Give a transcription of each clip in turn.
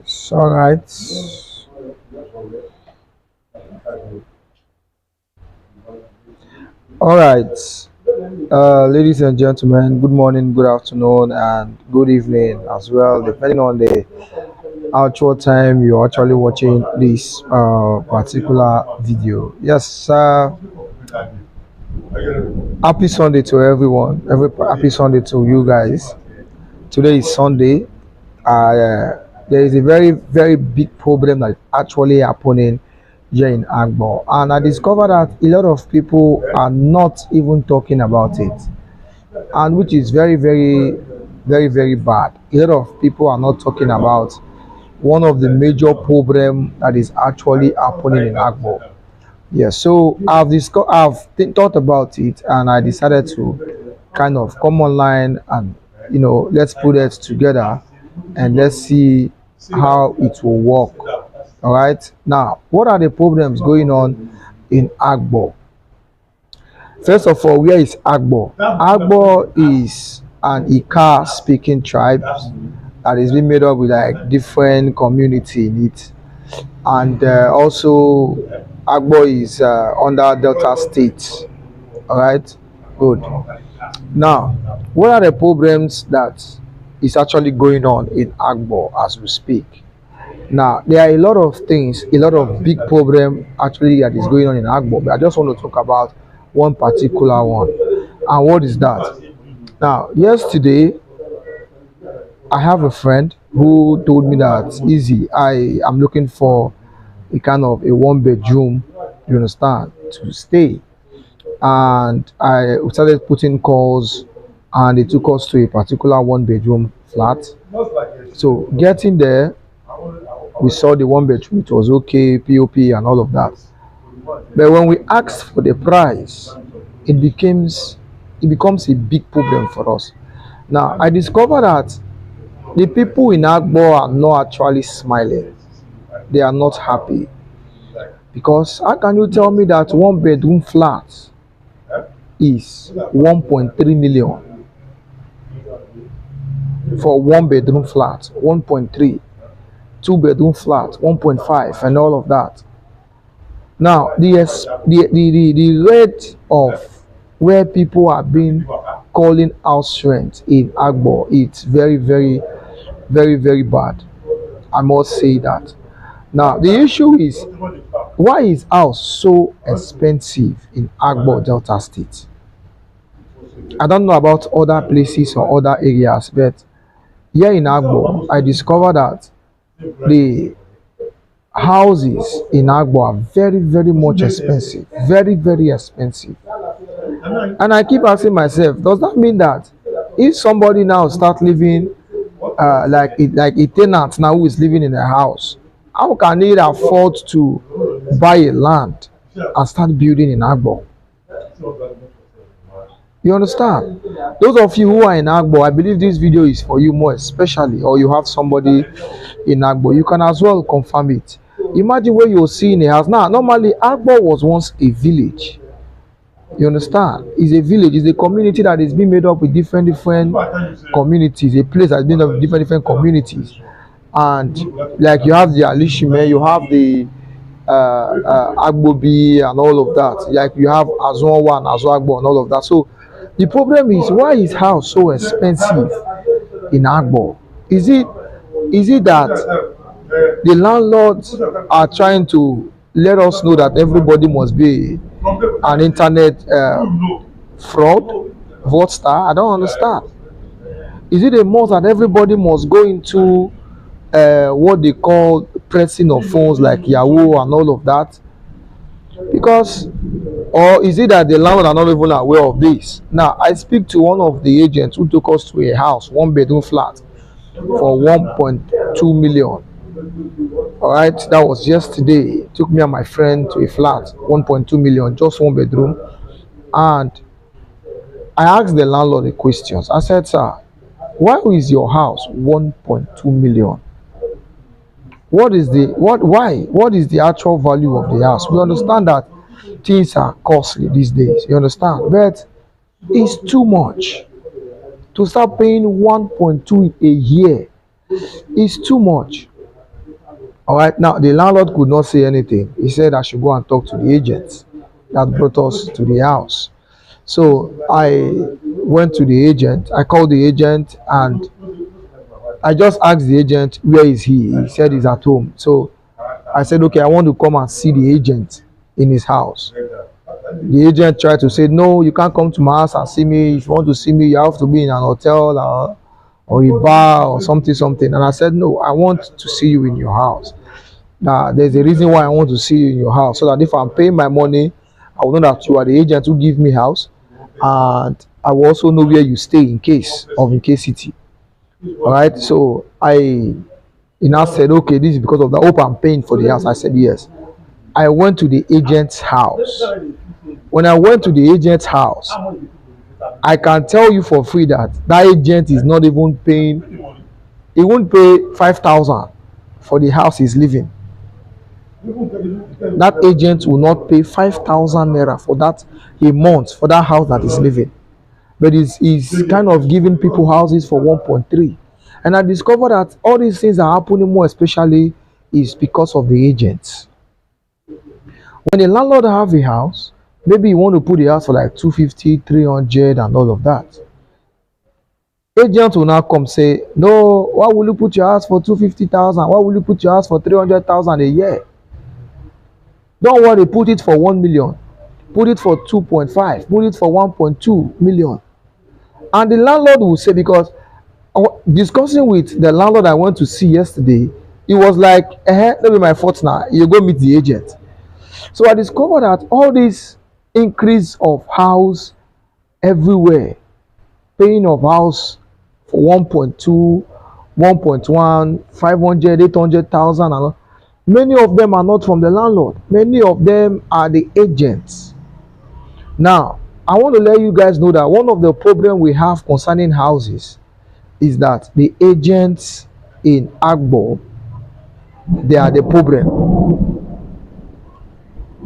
It's all right. All right. Ladies and gentlemen, good morning, good afternoon, and good evening as well, depending on the actual time you're actually watching this particular video. Yes, happy Sunday to everyone. Happy Sunday to you guys. Today is Sunday. There is a very big problem that is actually happening here in Agbor, and I discovered that a lot of people are not even talking about it, and which is very bad. A lot of people are not talking about one of the major problem that is actually happening in Agbor. Yes, so thought about it, and I decided to kind of come online and let's put it together and let's see how it will work. All right. Now, what are the problems going on in Agbor? First of all, where is Agbor? Agbor is an Ika speaking tribe that is being made up with like different community in it, and also Agbor is under Delta State. All right, good. Now, what are the problems that is actually going on in Agbor as we speak? Now, there are a lot of things, a lot of big problem actually that is going on in Agbor, but I just want to talk about one particular one. And what is that? Now, yesterday, I have a friend who told me that easy, I am looking for a kind of a one bedroom, you understand, to stay. And I started putting calls, and they took us to a particular one bedroom flat. So getting there, we saw the one bedroom, it was okay, POP and all of that. But when we asked for the price, it becomes a big problem for us. Now I discovered that the people in Agbor are not actually smiling. They are not happy. Because how can you tell me that one bedroom flat is 1.3 million for one bedroom flat, 1.3, two bedroom flat, 1.5, and all of that? Now, the rate of where people are being calling house rent in Agbor, it's very bad. I must say that. Now, the issue is, why is house so expensive in Agbor Delta State? I don't know about other places or other areas, but here in Agbor, I discovered that the houses in Agbor are very much expensive, very expensive. And I keep asking myself, does that mean that if somebody now start living like a tenant now who is living in a house, how can they afford to buy a land and start building in Agbor? You understand? Those of you who are in Agbor, I believe this video is for you more especially, or you have somebody in Agbor, you can as well confirm it. Imagine where you're seeing a house. Now, normally Agbor was once a village. You understand? It's a village, it's a community that is being made up with different communities, a place that's been made up with different communities. And like you have the Alishime, you have the Agbobi and all of that. Like you have Azon 1, Azon Agbor and all of that. So the problem is, why is house so expensive in Agbor? Is it that the landlords are trying to let us know that everybody must be an internet fraud, fraudster? I don't understand. Is it a must that everybody must go into what they call pressing of phones like Yahoo and all of that? Because, or is it that the landlord are not even aware of this? Now, I speak to one of the agents who took us to a house, one bedroom flat, for 1.2 million. All right, that was yesterday. Took me and my friend to a flat, 1.2 million, just one bedroom. And I asked the landlord the questions. I said, sir, why is your house 1.2 million? What is the actual value of the house? We understand that things are costly these days, you understand, but it's too much to start paying 1.2 a year. It's too much. All right. Now the landlord could not say anything. He said I should go and talk to the agent that brought us to the house. So I went to the agent. I called the agent and I just asked the agent where is he. He said he's at home. So I said, okay, I want to come and see the agent in his house. The agent tried to say, no, you can't come to my house and see me. If you want to see me, you have to be in an hotel or a bar or something, something. And I said, no, I want to see you in your house. Now, there's a reason why I want to see you in your house, so that if I'm paying my money, I will know that you are the agent who give me house, and I will also know where you stay in case of incasity. All right. So he now said, okay, this is because of the hope I'm paying for the house. I said, yes. I went to the agent's house. When I went to the agent's house, I can tell you for free that that agent is not even paying, he won't pay 5,000 for the house he's living. That agent will not pay 5,000 naira for that a month for that house that is living. But he's kind of giving people houses for 1.3. And I discovered that all these things are happening more especially is because of the agents. When a landlord have a house, maybe you want to put the house for like 250, 300 and all of that. Agent will now come say, no, why will you put your house for 250,000? Why will you put your house for 300,000 a year? Don't worry, put it for 1 million. Put it for 2.5. Put it for 1.2 million. And the landlord will say, because discussing with the landlord I went to see yesterday, he was like, that be my fault now. You go meet the agent. So I discovered that all this increase of house everywhere, paying of house for 1.2, 1.1, 500, 800,000, and all, many of them are not from the landlord. Many of them are the agents. Now, I want to let you guys know that one of the problems we have concerning houses is that the agents in Agbor, they are the problem.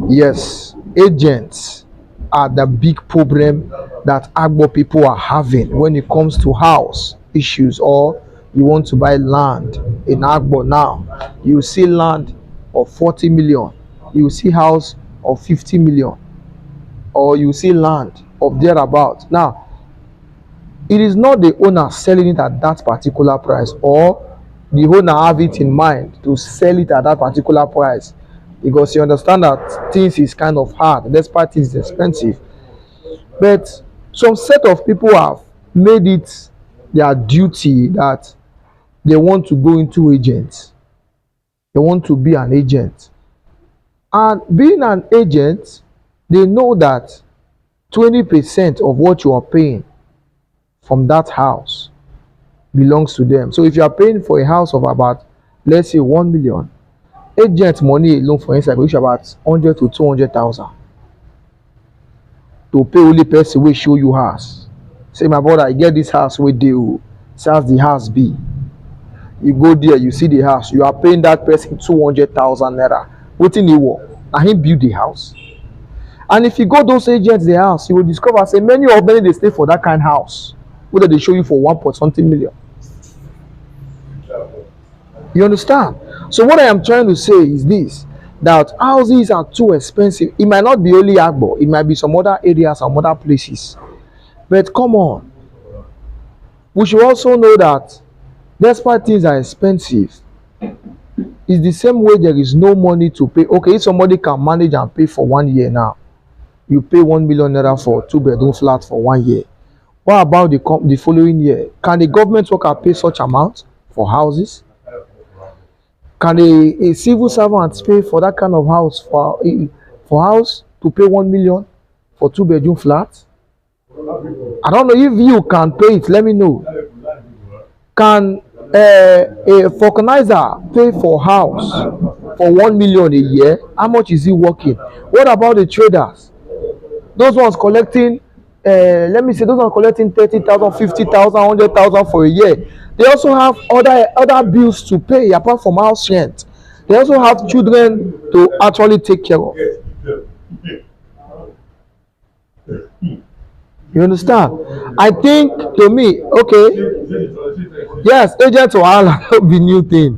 Yes, agents are the big problem that Agbor people are having when it comes to house issues, or you want to buy land in Agbor now. You see land of 40 million, you see house of 50 million, or you see land of thereabout. Now, it is not the owner selling it at that particular price, or the owner have it in mind to sell it at that particular price, because you understand that things is kind of hard, despite things is expensive. But some set of people have made it their duty that they want to go into agents. They want to be an agent. And being an agent, they know that 20% of what you are paying from that house belongs to them. So if you are paying for a house of about, let's say 1 million, agent money alone for inside reach about 100 to 200,000 to pay only person wey show you house. Say, my brother, I get this house wey dey o, see as the house be. You go there, you see the house, you are paying that person 200,000 naira. Wetin he want? Na him build the house. And if you go those agents the house, you will discover say many of them they stay for that kind of house, whether they show you for 1 point something million. You understand? So what I am trying to say is this, that houses are too expensive. It might not be only Agbor, it might be some other areas, some other places. But come on, we should also know that despite things are expensive, it's the same way there is no money to pay. Okay, if somebody can manage and pay for 1 year now, you pay 1 million naira for 2-bedroom flat for 1 year. What about the following year? Can the government worker pay such amount for houses? Can a civil servant pay for that kind of house for house to pay 1 million for 2-bedroom flat? I don't know if you can pay it. Let me know. Can a vulcanizer pay for house for 1 million a year? How much is he working? What about the traders? Those ones collecting, let me say, those ones collecting 30,000, 50,000, 100,000 for a year. They also have other bills to pay apart from house rent. They also have children to actually take care of. You understand? I think, to me, okay, yes, agents wahala no be new thing.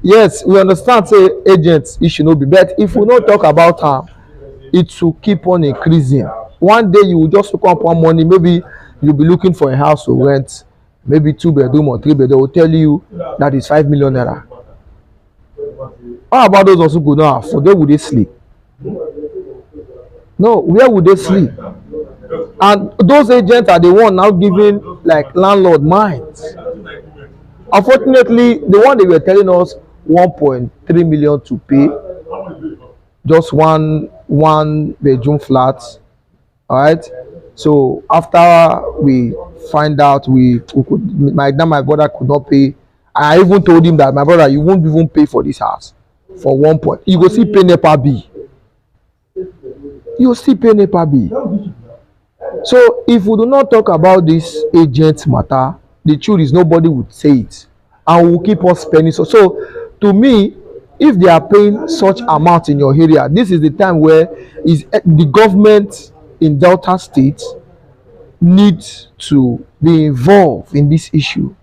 Yes, we understand say agents it should not be, but if we no talk about am, it will keep on increasing. One day you will just look up one money, maybe you'll be looking for a house to rent, maybe 2 bedroom or 3 bedroom, they will tell you that is 5 million naira. How about those also go now afford? Where would they sleep? No, where would they sleep? And those agents are the one now giving like landlord minds. Unfortunately, the one they were telling us 1.3 million to pay just one bedroom flat. All right. So after we find out we could my brother could not pay. I even told him that my brother, you won't even pay for this house for 1 point. You go see pay NEPA bill. You still pay NEPA bill. So if we do not talk about this agent matter, the truth is nobody would say it, and we will keep on spending. So to me, if they are paying such amount in your area, this is the time where is the government in Delta State needs to be involved in this issue.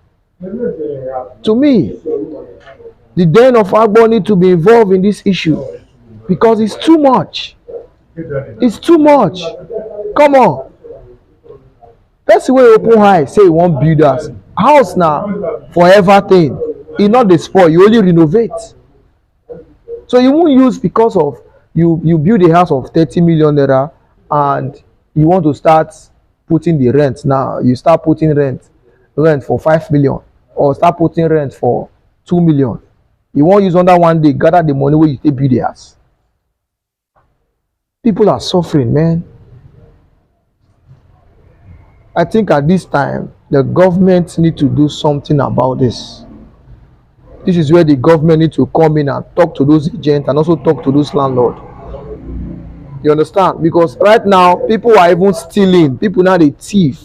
To me, the den of Agbor need to be involved in this issue because it's too much. It's too much. Come on. Person wey open eye say e wan build house na for everything. E no dey spoil, you only renovate. So you won't use because of you build a house of 30 million naira and you want to start putting the rent now. You start putting rent for 5 million or start putting rent for 2 million. You won't use under one day gather the money wey you take build the house. People are suffering, man. I think at this time, the government need to do something about this. This is where the government need to come in and talk to those agents and also talk to those landlords. You understand? Because right now, people are even stealing. People now they thief.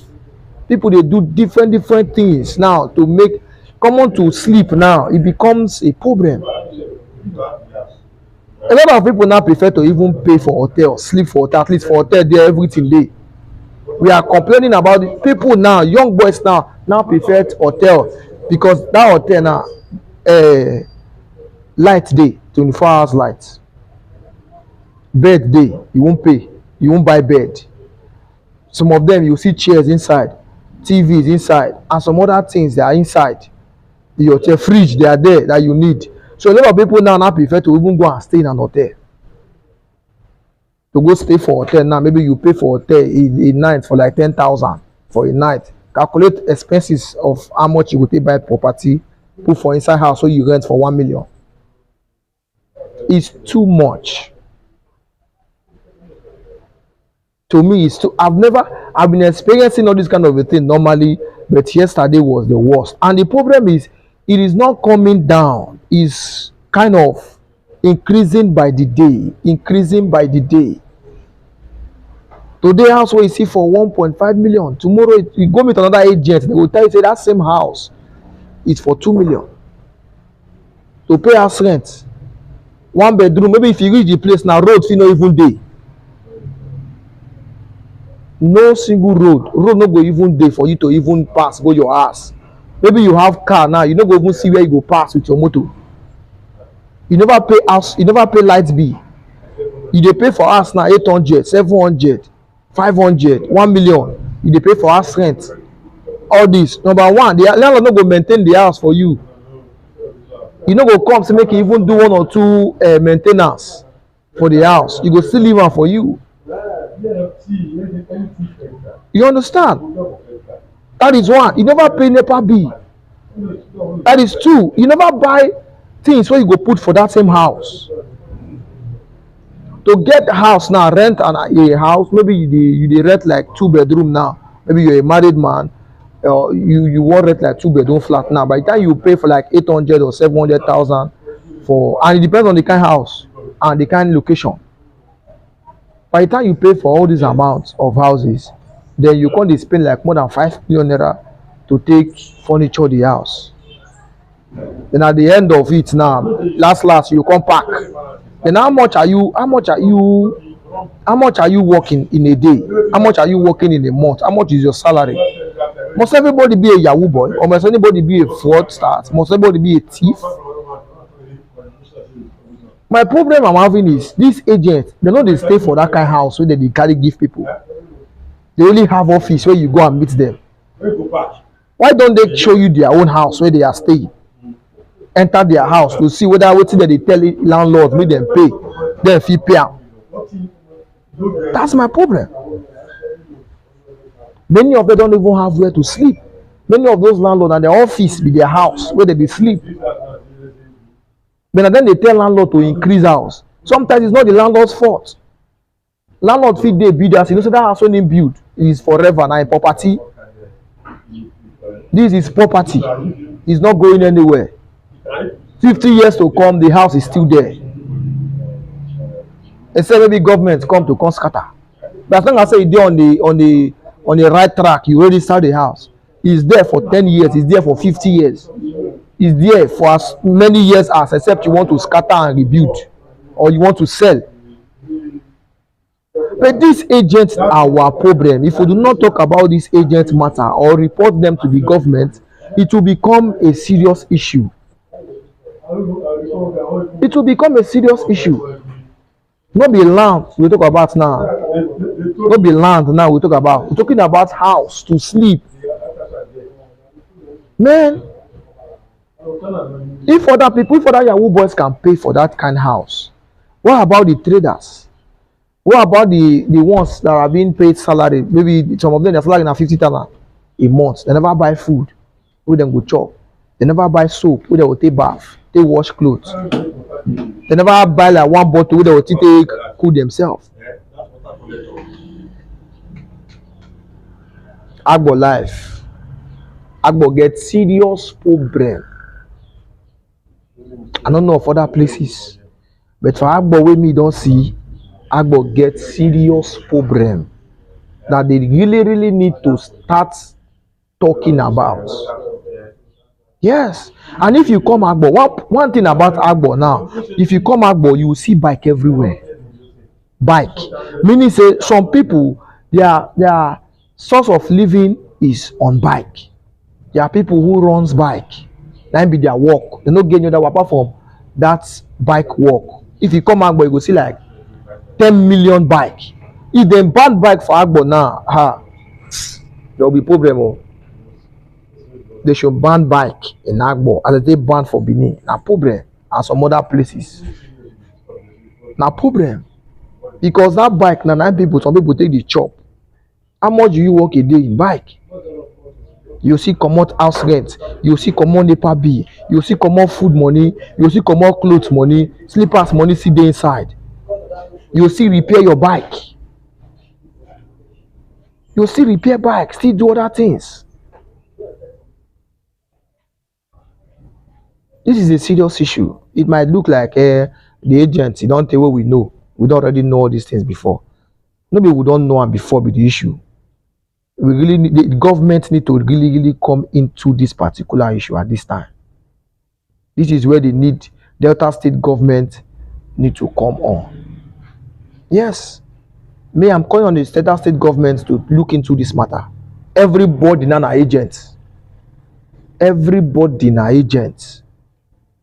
People they do different things now to make come on to sleep now. It becomes a problem. A lot of people now prefer to even pay for hotel, sleep for hotel, at least for hotel there everything day. We are complaining about it. People now, young boys now prefer hotel because that hotel now light day, 24 hours light. Bed day, you won't pay, you won't buy bed. Some of them you see chairs inside, TVs inside, and some other things they are inside. The hotel fridge they are there that you need. So a lot of people now prefer to even go and stay in an hotel. To go stay for hotel now, maybe you pay for hotel a night for like 10,000 for a night. Calculate expenses of how much you would take buy property, put for inside house so you rent for 1 million. It's too much. To me, it's too. I've been experiencing all this kind of a thing normally, but yesterday was the worst. And the problem is, it is not coming down. It's kind of increasing by the day. Today house wey you see for 1.5 million, tomorrow you go meet another agent, they will tell you say that same house is for 2 million. To pay house rent, 1 bedroom, maybe if you reach the place now, road fit no even dey. No single road no go even dey for you to even pass go your house. Maybe you have car now, you no go even see where you go pass with your motor. You never pay house, you never pay light bill. You dey pay for house now 800, 700, 500, 1 million. You dey pay for house rent. All this. Number one, the landlord no go maintain the house for you. You no go come say make you even do 1 or 2 maintenance for the house. You go still leave am for you. You understand? That is one. You never pay NEPA bill. That is two. You never buy things where you go put for that same house. To get a house now, rent a house, maybe you dey rent like 2 bedroom now. Maybe you're a married man, you want rent like 2 bedroom flat now. By the time you pay for like 800 or 700,000 for, and it depends on the kind of house and the kind of location. By the time you pay for all these amounts of houses, then you can't spend like more than 5 million naira to take furniture the house. Then at the end of it now, last you come back. Then how much are you working in a day? How much are you working in a month? How much is your salary? Must everybody be a Yahoo boy? Or must anybody be a fraudster? Must everybody be a thief? My problem I'm having is these agents, they know they stay for that kind of house where they carry give people. They only have office where you go and meet them. Why don't they show you their own house where they are staying? Enter their house to see whether wetin dem dey tell landlord make dem pay, dem fit pay am. That's my problem. Many of them don't even have where to sleep. Many of those landlords and their office be their house where they dey sleep. But then they tell landlord to increase house. Sometimes it's not the landlord's fault. Landlord fit dey build house, you know, so that house when him build is forever na property. This is property. It's not going anywhere. 50 years to come, the house is still there. Except maybe government come to come scatter. But as long as say you're on the right track, you already start the house. It's there for 10 years, it's there for 50 years. It's there for as many years as except you want to scatter and rebuild or you want to sell. But these agents are our problem. If we do not talk about this agent matter or report them to the government, it will become a serious issue. It will become a serious issue. Not be land we talk about now. Not be land now we talk about. We're talking about house to sleep. Man, if other Yahoo boys can pay for that kind of house, what about the traders? What about the ones that are being paid salary? Maybe some of them their salary na 50,000 a month. They never buy food, where them go chop. They never buy soap, where they will take bath, they wash clothes. They never buy like one bottle where they will take cool themselves. Agbor life. Agbor get serious problem. I don't know of other places, but for Agbor wey me don't see, Agbor get serious problem that they really need to start talking about. Yes, and if you come Agbor, one thing about Agbor now, if you come Agbor, you will see bike everywhere. Bike, meaning say some people their source of living is on bike. There are people who runs bike, that be their work. They no get any other apart from that bike work. If you come Agbor, you go see like 10 million bike. If they ban bike for Agbor now, there will be problem. Oh. They should ban bike in Agbor as they ban for Benin. Na problem and some other places. Na problem because that bike na 9 people, some people take the chop. How much do you work a day in bike? You see comot house rent, you see comot NEPA bill, you see comot food money, you see comot clothes money, slippers money still dey inside. You see repair your bike. You still repair bike, still do other things. This is a serious issue. It might look like the agents, don't tell what we know. We don't already know all these things before. Maybe we don't know them before be the issue. We really need, the government need to really come into this particular issue at this time. This is where they need Delta State government need to come on. Yes. Me, I'm calling on the Delta State government to look into this matter. Everybody na agent. Everybody na agent.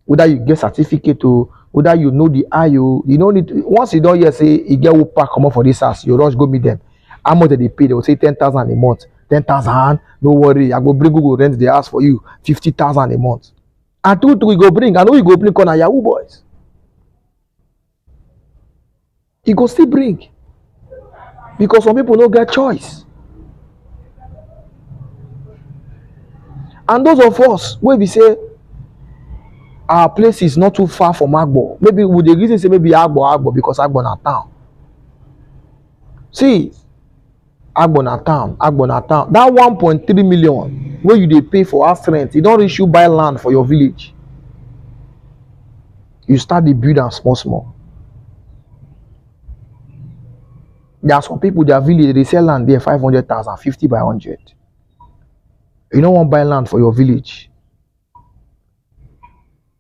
Whether you get certificate or whether you know the IO, you don't need to, once you don't hear say you get who pack come up for this house, you rush go meet them. How much they pay? They will say 10,000 a month. 10,000, no worry. I go bring who go rent the house for you. 50,000 a month. And two we go bring. I know you go bring on Yahoo boys. He go still bring. Because some people don't get choice. And those of us where we say our place is not too far from Agbor. Maybe with the reason say maybe Agbor because Agbor na town. See, Agbor na town. That 1.3 million where you dey pay for house rent, you don't reach you buy land for your village. You start the build and small. There are some people their village they sell land there 500,000, 50 by 100. You don't want buy land for your village.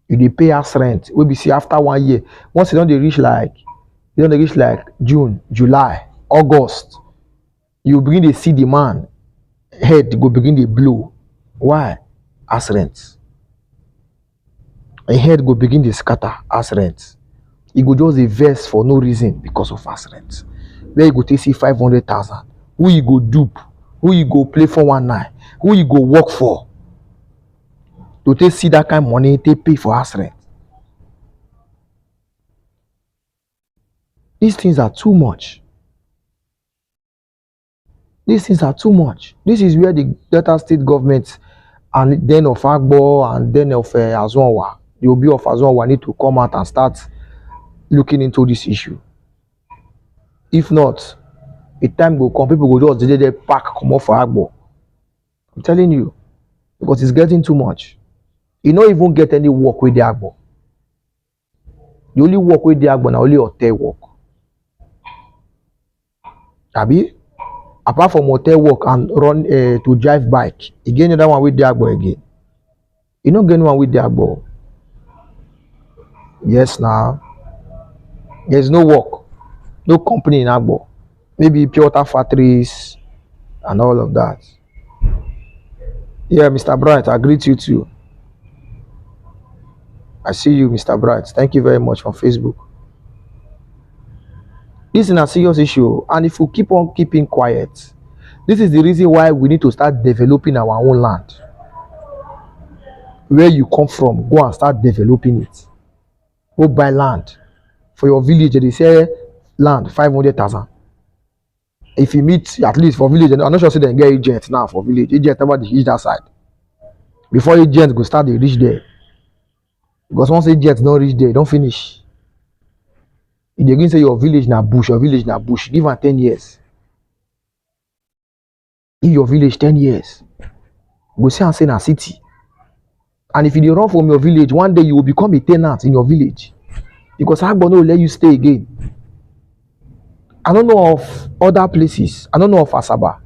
You dey pay house rent. We be see after 1 year. Once you don't reach like June, July, August, you begin to see the man head go begin to blow. Why? House rent. My head go begin dey scatter as rent. E go just dey vex for no reason because of as rent. Where you go take see 500,000? Who you go dupe? Who you go play 419? Who you go work for? To take see that kind of money, take pay for house rent. These things are too much. These things are too much. This is where the Delta State government and then of Agbor and then of Azonwa, the Obi of Azonwa need to come out and start looking into this issue. If not, a time will come, people go just dey pack come off for Agbor. I'm telling you, because it's getting too much. You don't even get any work with the Agbor. The only work with the Agbor na only hotel work. Abi? Apart from hotel work and run to drive bike, again another one with the Agbor again. You don't get one with the Agbor. Yes, now. There's no work, no company in Agbor. Maybe pure water factories and all of that. Yeah, Mr. Bright, I greet you too. I see you, Mr. Bright. Thank you very much from Facebook. This is a serious issue, and if we keep on keeping quiet, this is the reason why we need to start developing our own land. Where you come from, go and start developing it. Go buy land. For your village, they say land 500,000. If you meet at least for village, I'm not sure say they get agent now for village. Agent never reach that side. Before agent go start, they reach there. Because once agent don't reach there, don't finish. If they going say your village na bush, give am 10 years. Give your village 10 years. Go say and say na city. And if you run from your village, one day you will become a tenant in your village. Because Agbor no let you stay again. I don't know of other places. I don't know of Asaba.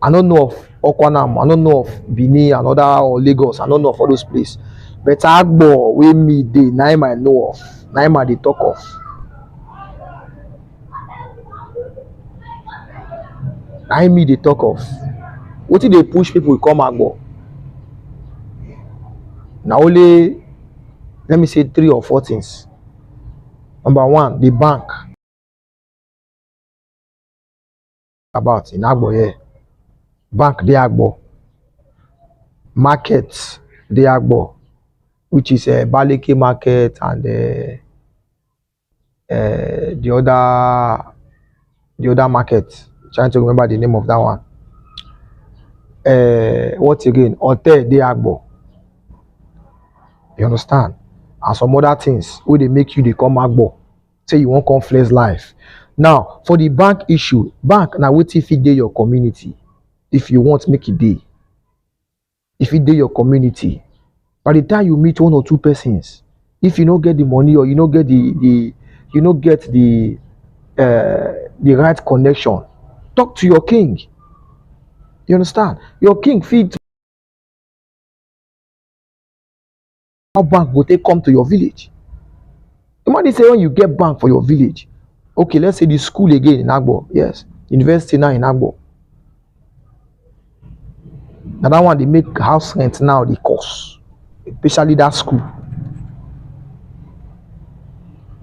I don't know of Okwanam. I don't know of Benin and other or Lagos. I don't know of all those places. But Agbor, where me dey, na I know of. Na I dey talk of. I me dey talk of. What did they push people come Agbor? Now only, let me say 3 or 4 things. Number one, the bank. About in Agbor, yeah. Bank de Agbor. Market de Agbor, which is a Baleke market and the other market. Trying to remember the name of that one. What again? Hotel de Agbor. You understand? And some other things where they make you they come Agbor. Say you won't come flex life. Now, for the bank issue, bank now what if it dey your community? If you want make it day. If it dey your community, by the time you meet 1 or 2 persons, if you don't get the money or you don't get the right connection, talk to your king. You understand? Your king feed how bank go take come to your village. Imagine say when you get bank for your village, okay, let's say the school again in Agbor, yes, university now in Agbor. Now that one they make house rent now the cost, especially that school.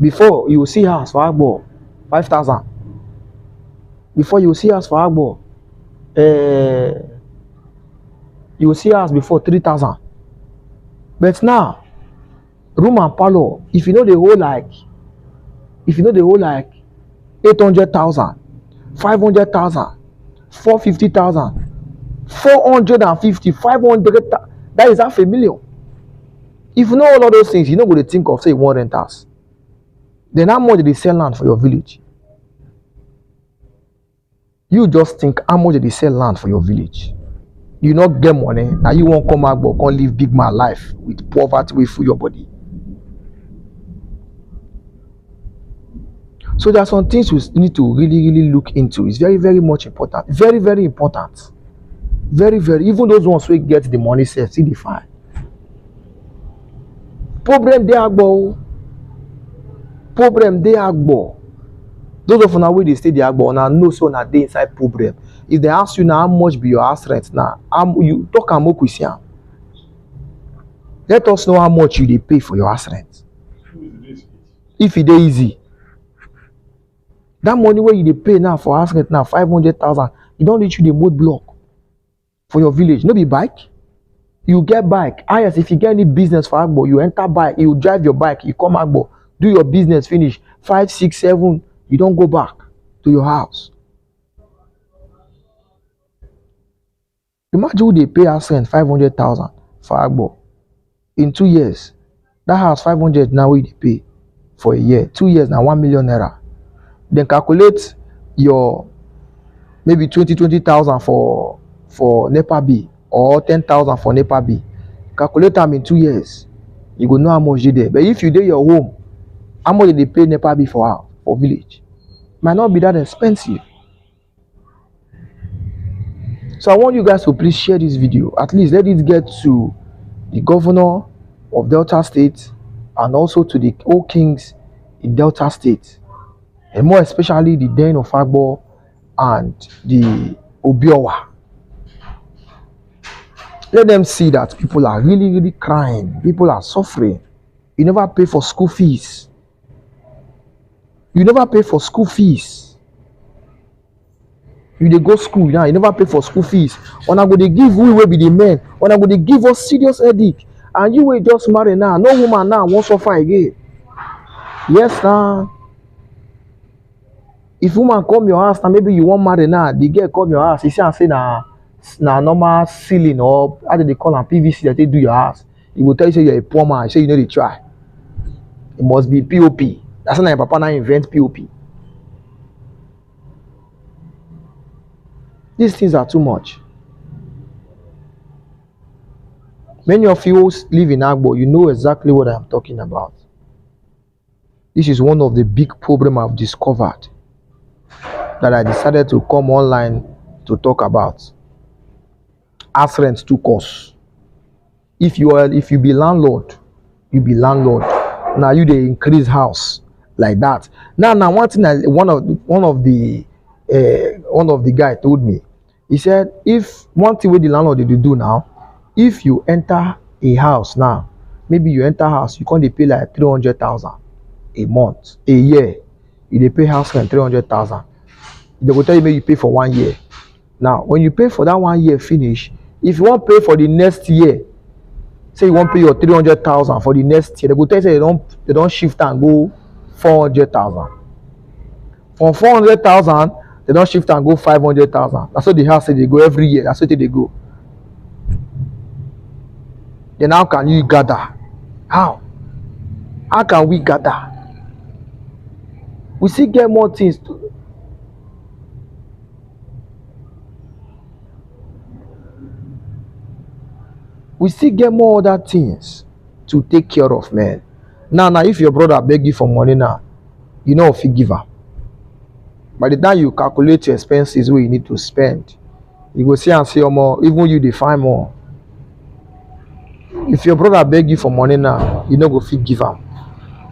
Before you will see house for Agbor 5,000. Before you will see house for Agbor, you will see house before 3,000. But now, room and parlor, if you know the whole like 800,000, 500,000, 450,000, 450, 500, that is $500,000. If you know all of those things, you know what to think of say you want renters. Then how much did they sell land for your village? You just think how much did they sell land for your village? You not get money, now you won't come back but can't live big man life with poverty will fill your body. So there are some things we need to really look into. It's very, very much important. Very, very important. Very, very. Even those ones who get the money, see the fine. Problem they Agbor. Problem they Agbor. Those of you now where they stay the Agbor now know so now they inside problem. If they ask you now how much be your house rent now, you talk and more question. Let us know how much you dey pay for your house rent. If it dey easy, that money where you dey pay now for house rent now 500,000, you don't reach you the mode block for your village. No be bike. You get bike. Yes, if you get any business for Agbor, you enter bike, you drive your bike, you come Agbor, do your business, finish 5, 6, 7, you don't go back to your house. Imagine who they pay house rent 500,000 for Agbor. In 2 years, that house 500 now we pay for a year. 2 years now 1 million naira. Then calculate your maybe 20,000 for NEPA bill or 10,000 for NEPA bill. Calculate them in 2 years. You go know how much you there. But if you do your home, how much they pay NEPA bill for village? Might not be that expensive. So I want you guys to please share this video. At least let it get to the governor of Delta State and also to the old kings in Delta State. And more especially the Den of Agbor and the Obiowa. Let them see that people are really, really crying. People are suffering. You never pay for school fees. You never pay for school fees. You dey go school now, you never pay for school fees. When I go dey give we will be the men. When I go dey give us serious headache. And you will just marry now. No woman now won't suffer again. Yes, now. If woman come your house, now maybe you won't marry now. The girl come your house, you see and say na normal ceiling or how do they call am PVC that they do your house. You will tell you say you're a poor man, say you know they try. It must be POP. That's why your papa now invent POP. These things are too much. Many of you live in Agbor, you know exactly what I'm talking about. This is one of the big problems I've discovered that I decided to come online to talk about. House rent to cost. If you be landlord, you be landlord. Now you they increase house like that. Now one thing that one of the guy told me, he said if one thing with the landlord they do now, if you enter a house now, maybe you enter house, you can't pay like 300,000 a month, a year. You they pay house rent 300,000. They will tell you maybe you pay for 1 year. Now when you pay for that 1 year finish, if you want to pay for the next year, say you want to pay your 300,000 for the next year, they will tell you they don't shift and go 400,000. From 400,000, they don't shift and go 500,000. That's what the house say they go every year. That's what they go. Then how can you gather? How? How can we gather? We still get more things to. We still get more other things to take care of, man. Now, if your brother beg you for money now, you know if you give her. By the time you calculate your expenses where you need to spend, you go see and say more, even you define more. If your brother beg you for money now, you know go fit give him.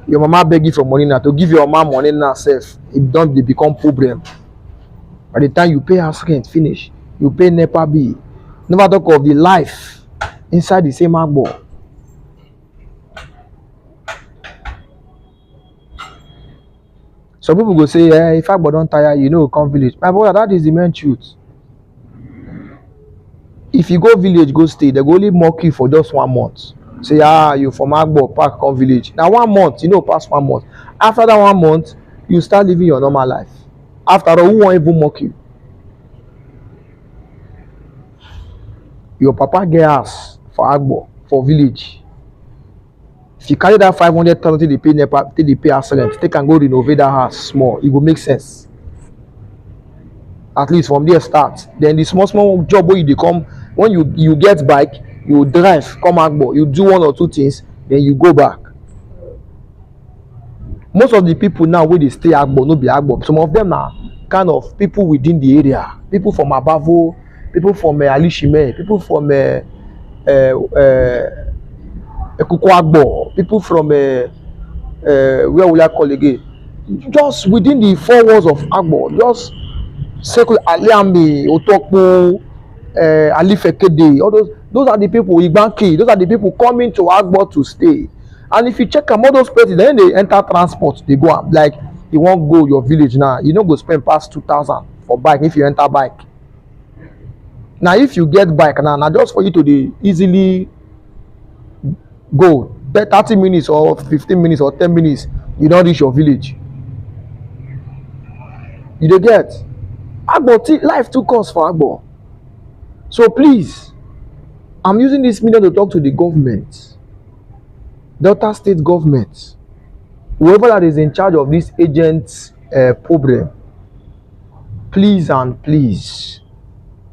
Your mama beg you for money now, to give your mama money now self, it don't become problem. By the time you pay house rent finish, you pay NEPA bill. Never talk of the life inside the same Agbor. Some people go say, if Agbor don't tire, you know, come village. My brother, that is the main truth. If you go village, go stay, they go only mock you for just 1 month. Say, you from Agbor, park, come village. Now 1 month, you know, past 1 month. After that 1 month, you start living your normal life. After all, who won't even mock you? Your papa get house for Agbor, for village. If you carry that 500,000 till they pay NEPA, till they pay house rent, they can go renovate that house small. It will make sense. At least from there start. Then the small job where you come, when you get bike, you drive, come Agbor, you do 1 or 2 things, then you go back. Most of the people now where they stay Agbor, no be Agbor. Some of them are kind of people within the area. People from Abavo, people from Alishime, people from Ekuko Agbor, people from where will I call again? Just within the 4 walls of Agbor, just circle Aliambi, Otokpo, Alifekede, all those are the people, Igbanki, those are the people coming to Agbor to stay. And if you check am, all those places, then they enter transport, they go am. Like you wan go your village now, you no go spend pass 2,000 for bike if you enter bike. Now if you get bike now, na just for you to dey easily go 30 minutes or 15 minutes or 10 minutes, you don reach your village. You dey get? Agbor, life too cost for Agbor. So please, I'm using this medium to talk to the government, Delta State government, whoever that is in charge of this agent problem. Please and please,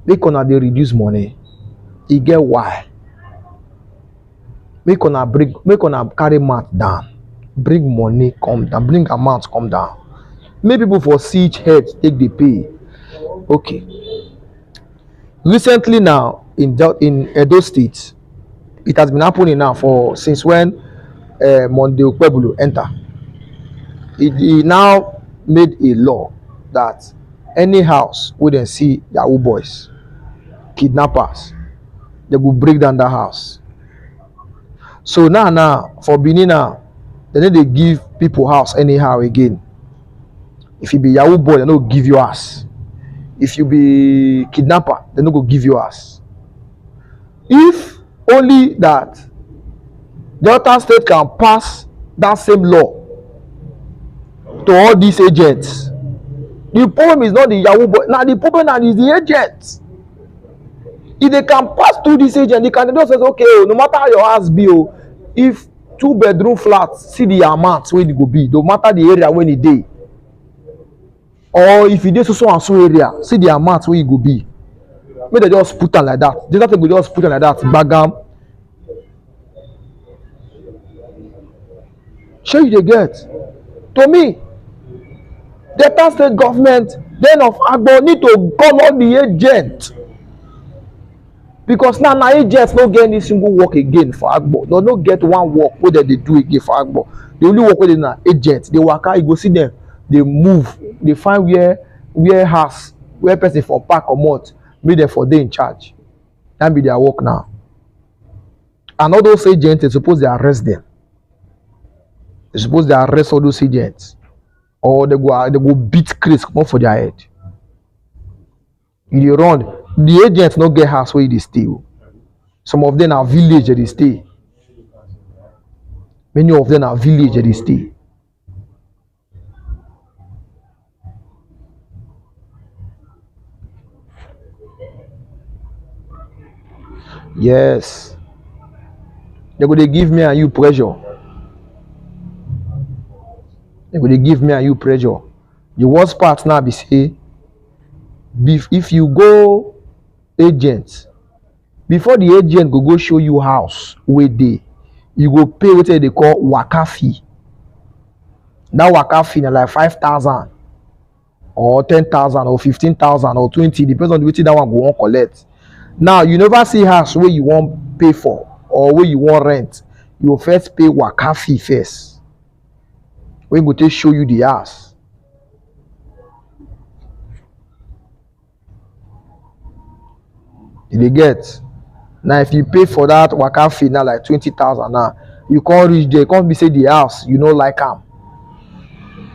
make una dey reduce money. E get why. Make una carry mouth down, bring money come down, bring amount come down. Make people for see each head take the pay. Okay. Recently now in Edo State, it has been happening now since when Monday Okpebulu enter. He now made a law that any house where they see Yahoo boys, kidnappers, they will break down that house. So now for Benin now, they need to give people house anyhow again. If you be Yahoo boy, they no give you house. If you be kidnapper, they no go give you house. If only that Delta State can pass that same law to all these agents. The problem is not the Yahoo boy. Now the problem now is the agents. If they can pass through this agent, the candidate says, okay, no matter how your house be, if 2-bedroom flat, see the amount where it go be, no matter the area when it dey. Or if you dey so and so area, see the amount where it go be. Make they just put am like that. They don't go just put am like that. Bagam. Sure you dey get. To me, Delta State government, then of Agbor, need to call all the agents. Because now agents no get any single work again for Agbor. They no get one work wey they do again for Agbor. The only work wey they na agents. They waka, you go see them. They move. They find where house, where person for park comot, make them for dey in charge. That be their work now. And all those agents, they suppose they arrest them. They suppose they arrest all those agents, or they go beat Chris come for their head. You dey run. The agents no get house where they stay. Some of them are village they stay. Many of them are village they stay. Yes. They go dey give me and you pressure. They go dey give me and you pressure. The worst part now be say, if you go agent, before the agent go show you house wey dey, you go pay wetin they call waka fee. That waka fee na like 5,000 or 10,000 or 15,000 or 20, depends on the wetin that one go wan collect. Now you never see house where you wan pay for or where you wan rent. You go first pay waka fee first, wey go take show you the house. You dey get? Now if you pay for that waka fee now like 20,000 now, you can't reach there, you can't be say the house you no like am.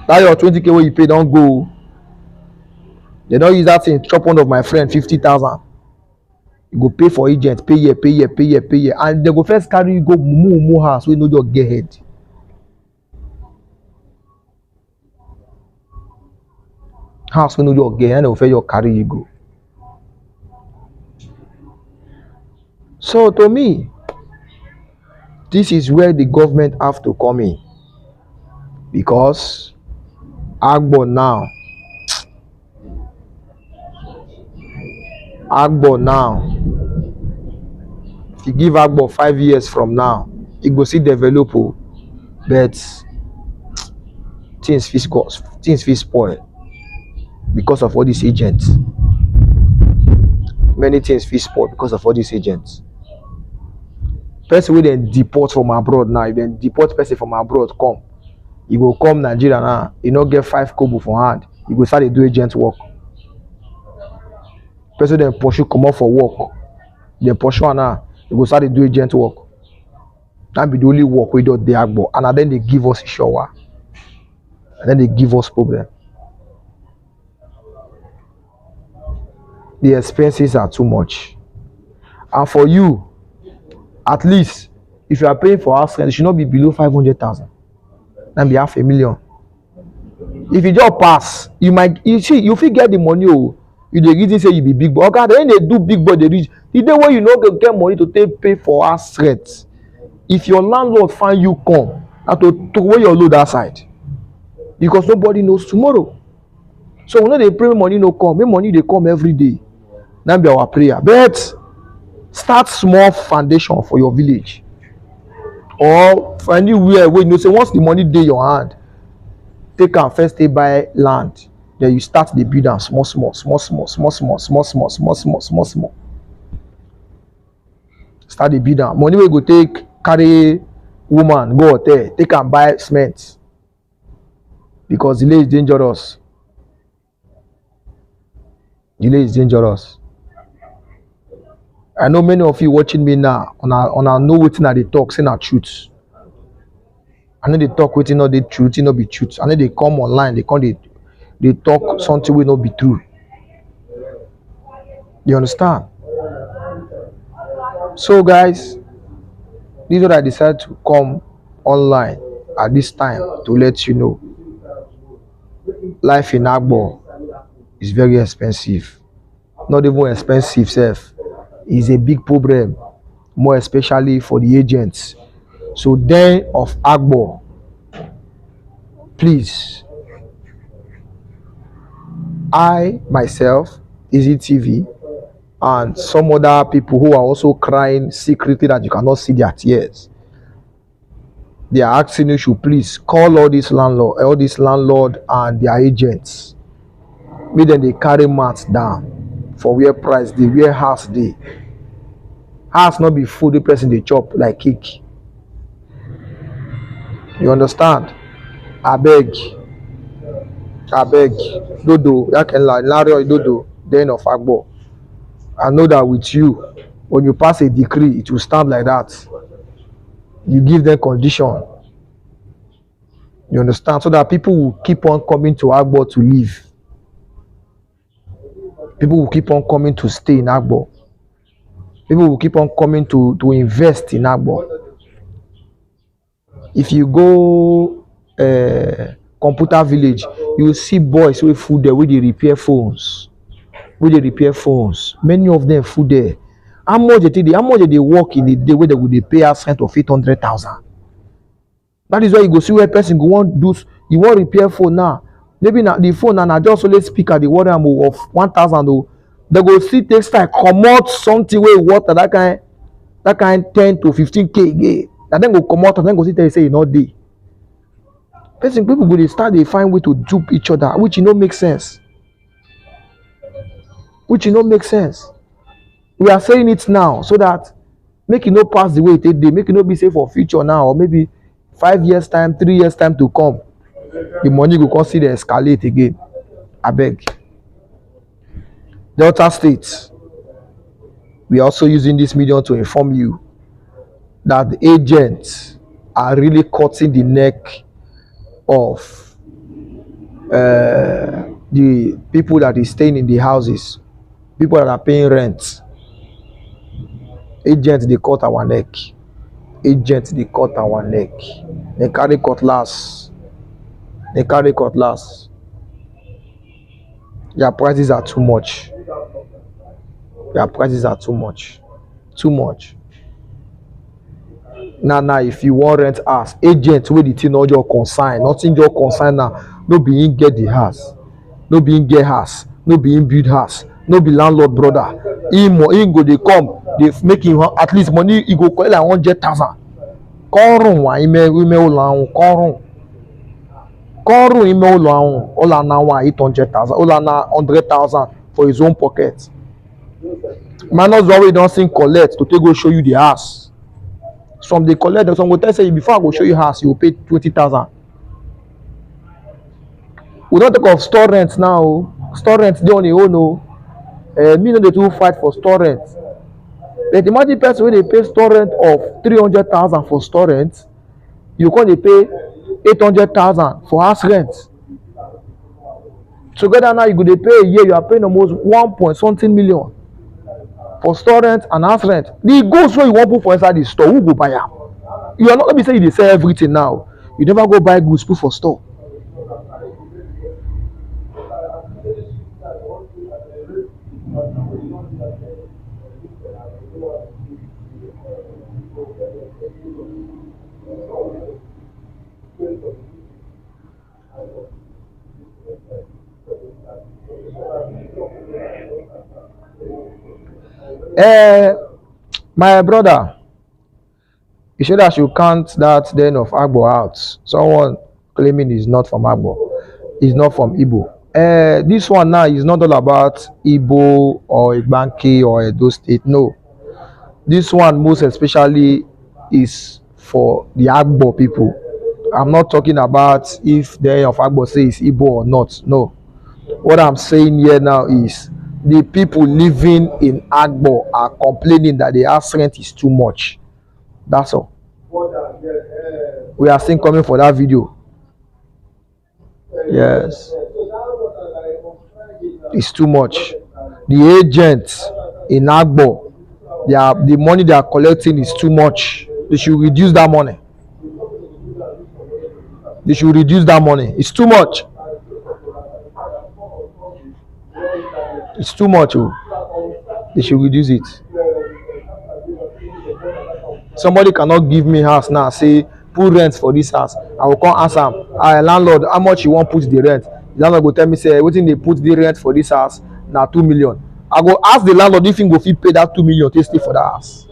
That your 20K wey you pay don go. They don't use that thing chop one of my friend 50,000. You go pay for agent, pay here, and they go first carry you go mumu house wey no just get head. House wey no just get head, and they go first just carry you go. So to me, this is where the government have to come in, because Agbor now, if you give Agbor 5 years from now, it go still develop, but things fit spoil because of all these agents. Many things fit spoil because of all these agents. Person wey dem deport from abroad now, if dem deport person from abroad come, e go come Nigeria now, e no get 5 kobo for hand, e go start dey do agent work. person dem pursue comot for work, dem pursue am now, e go start dey do agent work. Na be the only work wey just dey Agbor, and na dem dey give us ishowa, and then dey give us problem. The expenses are too much, and for you, at least if you are paying for house rent, it should not be below 500,000. Na be 500,000. If you just pass, you see you fit get the money o. You dey reason say you be big boy. Oga, dem dey do big boy dey reach the day wey you no go get money to take pay for house rent. If your landlord find you come, na to throway your load outside, because nobody knows tomorrow. So we no dey pray money no come, make money dey come every day. Na be our prayer. But start small foundation for your village, or for anywhere wey you know say once the money dey your hand, take am first take buy land, then you start dey build am small small. Start dey build am. Money wey go take carry woman go hotel, take am buy cement, because delay is dangerous. Delay is dangerous. I know many of you watching me now, una know wetin I dey talk, say na truth. I no dey talk wetin no dey truth, wetin no be truth. I no dey come online, dey come dey talk something wey no be true. You understand? So guys, this is what I decided to come online at this time to let you know. Life in Agbor is very expensive. Not even expensive sef. Is a big problem, more especially for the agents. So then of Agbor, please, I myself, Easy TV, and some other people who are also crying secretly that you cannot see their tears, they are asking you to please call all this landlord and their agents. Make them they carry mats down for where price dey, where house dey. House not be food the person they chop like cake. You understand? I beg, Dodo, Lario Dodo, then of Agbor. I know that with you, when you pass a decree, it will stand like that. You give them condition. You understand? So that people will keep on coming to Agbor to live. People will keep on coming to stay in Agbor. People will keep on coming to invest in Agbor. If you go computer village, you will see boys wey full there wey dey repair phones. Many of them full there. How much they work in a day where they would pay us rent of 800,000? That is why you go see where person go want do, you want repair phone now. Maybe now the phone and I just only speaker the word of 1,000. They go see take time come out something where water that kind 10 to 15K again. And then go come out and then go sit there and say not day. People go they start they find way to dupe each other, which no make sense. We are saying it now so that make it no pass the way it dey, make it no be safe for future now, or maybe 5 years time, 3 years time to come. The money go consider escalate again. I beg. Delta State, we are also using this medium to inform you that the agents are really cutting the neck of the people that is staying in the houses, people that are paying rent. Agents they cut our neck. They carry cutlass. Their prices are too much. Too much. Now if you want rent house, agent wey the thing not your consign, nothing your consign now. No be in get the house, no be in get house, no be in build house, no be landlord brother. Him go they come, they make him at least money. He go collect like 100,000. Korun ime ulan korun ime ulan ola na 800,000, ola na 100,000 for his own pocket. Minus always don't sing collect to take go show you the house. Some they collect, some go tell say before I go show you house, you will pay 20,000. We don't talk of store rent now. Store rent they on the own. Me no dey too fight for store rent. But imagine person wey dey pay store rent of 300,000 for store rent, you come dey pay 800,000 for house rent. Together now you go dey pay a year, you are paying almost 1 point something million for store rent and house rent. The goods wey you wan put for inside the store, who go buy am? You are not be say you dey sell everything now, you never go buy goods put for store. Eh, my brother, you said I should count that den of Agbor out. Someone claiming he's not from Agbor, he's not from Igbo. This one now is not all about Igbo or Igbanki or Edo State. No, this one most especially is for the Agbor people. I'm not talking about if the of Agbor say it's Igbo or not. No, what I'm saying here now is the people living in Agbor are complaining that the house rent is too much. That's all. We are still coming for that video. Yes, it's too much. The agents in Agbor, the money they are collecting is too much. They should reduce that money. They should reduce that money. It's too much. It's too much. Oh. They should reduce it. Somebody cannot give me house now, say put rent for this house. I will come ask am, landlord, how much you want put the rent? The landlord go tell me, say wetin dey put the rent for this house na 2 million. I go ask the landlord if he go fit pay that 2 million to stay for that house.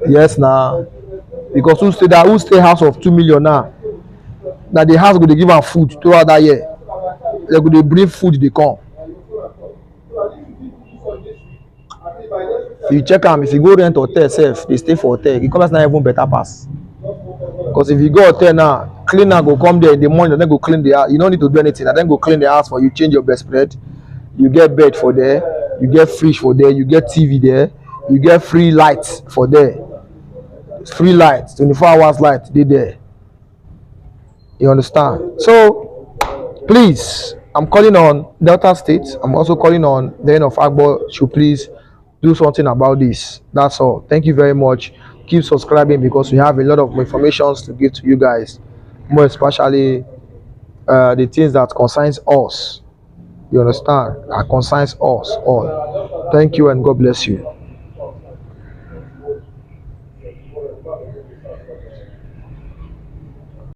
Yes, now. Because who stay house of 2 million now? Na the house go dey give am food throughout that year. They go dey bring food dey come. If you check am, if you go rent hotel sef, dey stay for hotel, e come na even better pass. Because if you go hotel now, cleaner go come there in the morning, then go clean the house. You don't need to do anything, and then go clean the house for you, change your bedspread. You get bed for there, you get fridge for there, you get TV there, you get free light for there. Free light, 24 hours light dey there. You understand? So please, I'm calling on Delta State. I'm also calling on the end of Agbor to please do something about this. That's all. Thank you very much. Keep subscribing because we have a lot of information to give to you guys, more especially the things that concerns us. You understand? That concerns us all. Thank you and God bless you.